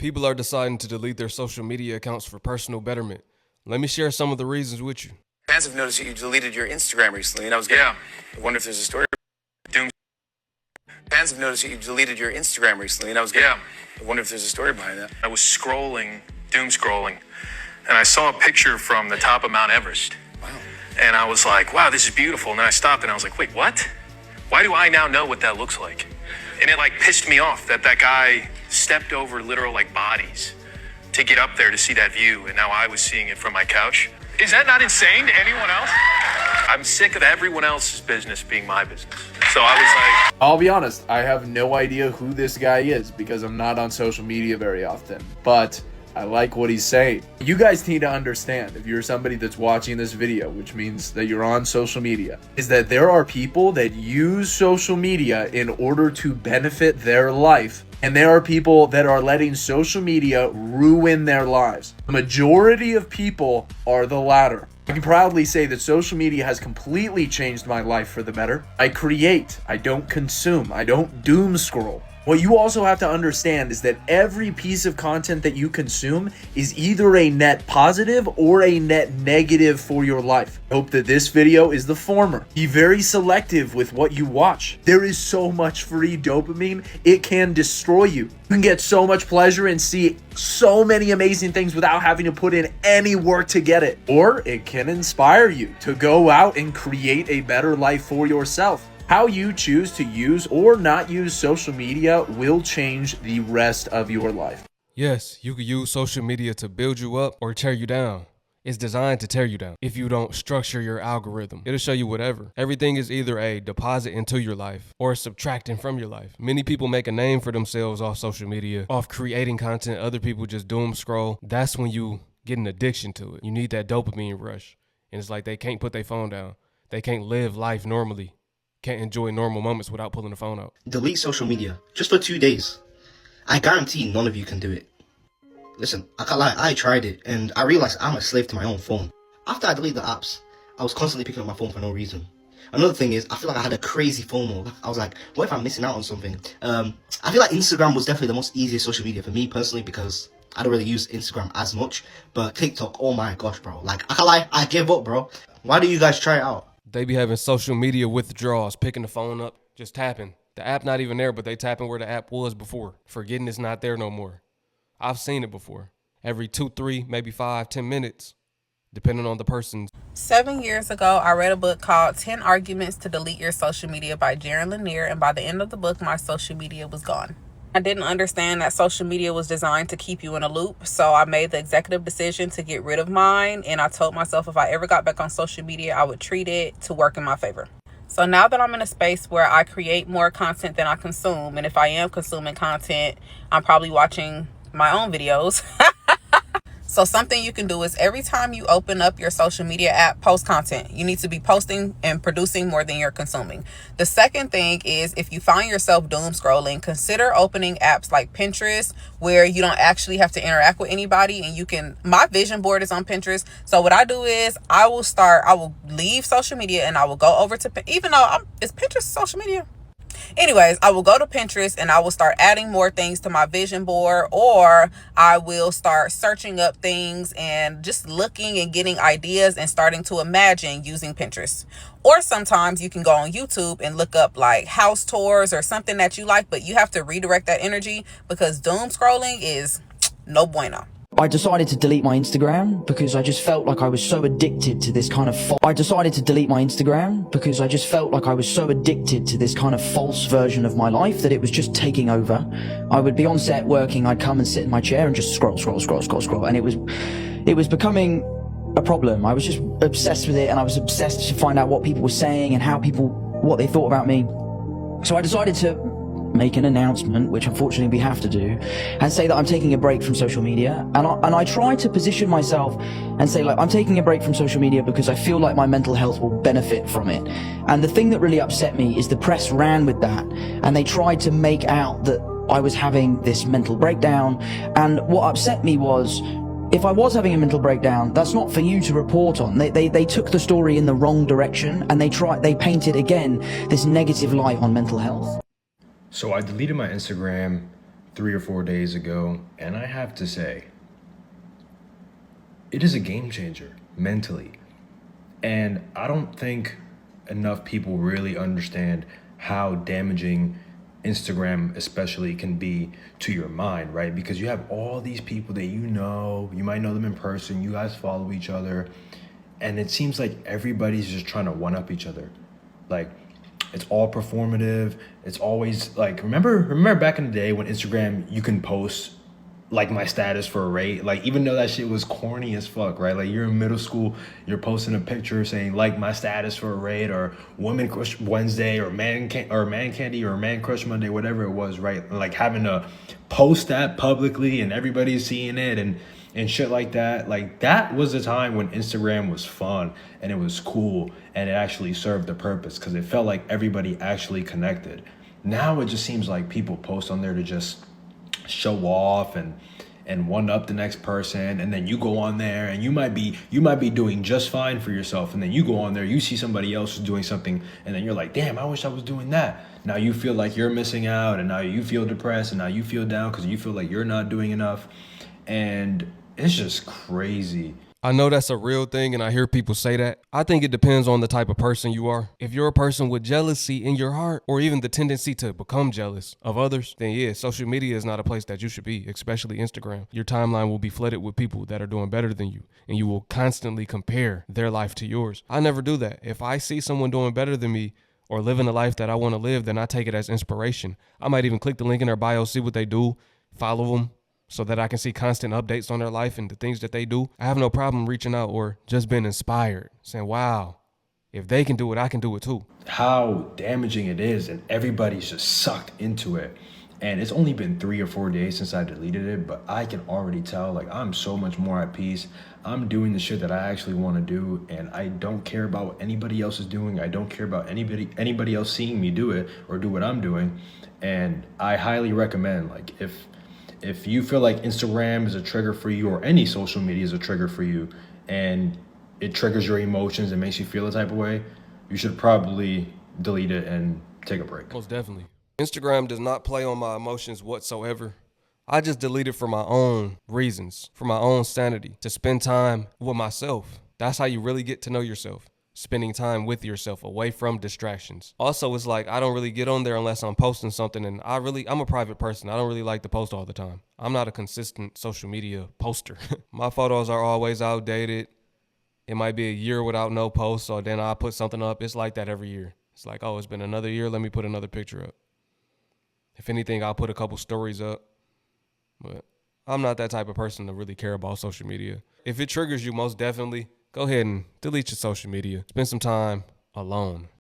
People are deciding to delete their social media accounts for personal betterment. Let me share some of the reasons with you. Fans have noticed that you deleted your Instagram recently, and I wonder if there's a story. Doom. Fans have noticed that you deleted your Instagram recently, and I wonder if there's a story behind that. I was doom scrolling, and I saw a picture from the top of Mount Everest. Wow. And I was like, wow, this is beautiful. And then I stopped and I was like, wait, what? Why do I now know what that looks like? And it like pissed me off that guy stepped over literal like bodies to get up there to see that view. And now I was seeing it from my couch. Is that not insane to anyone else? I'm sick of everyone else's business being my business. So I was like, I'll be honest, I have no idea who this guy is because I'm not on social media very often, but I like what he's saying. You guys need to understand, if you're somebody that's watching this video, which means that you're on social media, is that there are people that use social media in order to benefit their life. And there are people that are letting social media ruin their lives. The majority of people are the latter. I can proudly say that social media has completely changed my life for the better. I create, I don't consume, I don't doom scroll. What you also have to understand is that every piece of content that you consume is either a net positive or a net negative for your life. I hope that this video is the former. Be very selective with what you watch. There is so much free dopamine, it can destroy you. You can get so much pleasure and see so many amazing things without having to put in any work to get it. Or it can inspire you to go out and create a better life for yourself. How you choose to use or not use social media will change the rest of your life. Yes, you could use social media to build you up or tear you down. It's designed to tear you down if you don't structure your algorithm. It'll show you whatever. Everything is either a deposit into your life or subtracting from your life. Many people make a name for themselves off social media, off creating content. Other people just doom scroll. That's when you get an addiction to it. You need that dopamine rush. And it's like they can't put their phone down. They can't live life normally. Can't enjoy normal moments without pulling the phone out. Delete social media just for 2 days. I guarantee none of you can do it. Listen, I can't lie, I tried it and I realized I'm a slave to my own phone. After I deleted the apps, I was constantly picking up my phone for no reason. Another thing is, I feel like I had a crazy FOMO. I was like, what if I'm missing out on something? I feel like Instagram was definitely the most easiest social media for me personally because I don't really use Instagram as much. But TikTok, oh my gosh, bro. Like, I can't lie, I gave up, bro. Why do you guys try it out? They be having social media withdrawals, picking the phone up, just tapping. The app not even there, but they tapping where the app was before, forgetting it's not there no more. I've seen it before. Every 2, 3, maybe 5, 10 minutes, depending on the person. 7 years ago, I read a book called 10 Arguments to Delete Your Social Media by Jaron Lanier, and by the end of the book, my social media was gone. I didn't understand that social media was designed to keep you in a loop, so I made the executive decision to get rid of mine, and I told myself if I ever got back on social media, I would treat it to work in my favor. So now that I'm in a space where I create more content than I consume, and if I am consuming content, I'm probably watching my own videos. So something you can do is every time you open up your social media app, post content. You need to be posting and producing more than you're consuming. The second thing is if you find yourself doom scrolling, consider opening apps like Pinterest where you don't actually have to interact with anybody and you can, my vision board is on Pinterest. So what I do is I will leave social media and I will go over to, even though is Pinterest social media? Anyways, I will go to Pinterest and I will start adding more things to my vision board, or I will start searching up things and just looking and getting ideas and starting to imagine using Pinterest. Or sometimes you can go on YouTube and look up like house tours or something that you like, but you have to redirect that energy because doom scrolling is no bueno. I decided to delete my Instagram because I just felt like I was so addicted to this kind of false version of my life that it was just taking over. I would be on set working, I'd come and sit in my chair and just scroll. And it was becoming a problem. I was just obsessed with it, and I was obsessed to find out what people were saying and what they thought about me. So I decided to make an announcement, which unfortunately we have to do, and say that I'm taking a break from social media. And I try to position myself and say, like, I'm taking a break from social media because I feel like my mental health will benefit from it. And the thing that really upset me is the press ran with that, and they tried to make out that I was having this mental breakdown. And what upset me was, if I was having a mental breakdown, that's not for you to report on. They took the story in the wrong direction, and they painted again this negative light on mental health. So I deleted my Instagram 3 or 4 days ago, and I have to say, it is a game changer mentally. And I don't think enough people really understand how damaging Instagram especially can be to your mind, right? Because you have all these people that you might know them in person, you guys follow each other, and it seems like everybody's just trying to one up each other. Like, it's all performative. It's always like, remember back in the day when Instagram, you can post like my status for a rate, like even though that shit was corny as fuck, right? Like you're in middle school, you're posting a picture saying like my status for a rate, or Woman Crush Wednesday, or Man Candy, or Man Crush Monday, whatever it was, right? Like having to post that publicly and everybody's seeing it and shit like that. Like that was the time when Instagram was fun and it was cool and it actually served the purpose because it felt like everybody actually connected. Now it just seems like people post on there to just show off and one up the next person, and then you go on there and you might be doing just fine for yourself, and then you go on there, you see somebody else is doing something, and then you're like, damn, I wish I was doing that. Now you feel like you're missing out, and now you feel depressed, and now you feel down because you feel like you're not doing enough, and it's just crazy. I know that's a real thing and I hear people say that. I think it depends on the type of person you are. If you're a person with jealousy in your heart, or even the tendency to become jealous of others, then yeah, social media is not a place that you should be, especially Instagram. Your timeline will be flooded with people that are doing better than you, and you will constantly compare their life to yours. I never do that. If I see someone doing better than me or living the life that I want to live, then I take it as inspiration. I might even click the link in their bio, see what they do, follow them, so that I can see constant updates on their life and the things that they do. I have no problem reaching out or just being inspired, saying, wow, if they can do it, I can do it too. How damaging it is, and everybody's just sucked into it. And it's only been 3 or 4 days since I deleted it, but I can already tell, like, I'm so much more at peace. I'm doing the shit that I actually want to do, and I don't care about what anybody else is doing. I don't care about anybody else seeing me do it or do what I'm doing. And I highly recommend, like, if you feel like Instagram is a trigger for you, or any social media is a trigger for you, and it triggers your emotions and makes you feel a type of way, you should probably delete it and take a break. Most definitely. Instagram does not play on my emotions whatsoever. I just delete it for my own reasons, for my own sanity, to spend time with myself. That's how you really get to know yourself. Spending time with yourself, away from distractions. Also, it's like I don't really get on there unless I'm posting something, and I'm a private person. I don't really like to post all the time. I'm not a consistent social media poster. My photos are always outdated. It might be a year without no posts, so then I'll put something up. It's like that every year. It's like, oh, it's been another year, let me put another picture up. If anything, I'll put a couple stories up. But I'm not that type of person to really care about social media. If it triggers you, most definitely, go ahead and delete your social media. Spend some time alone.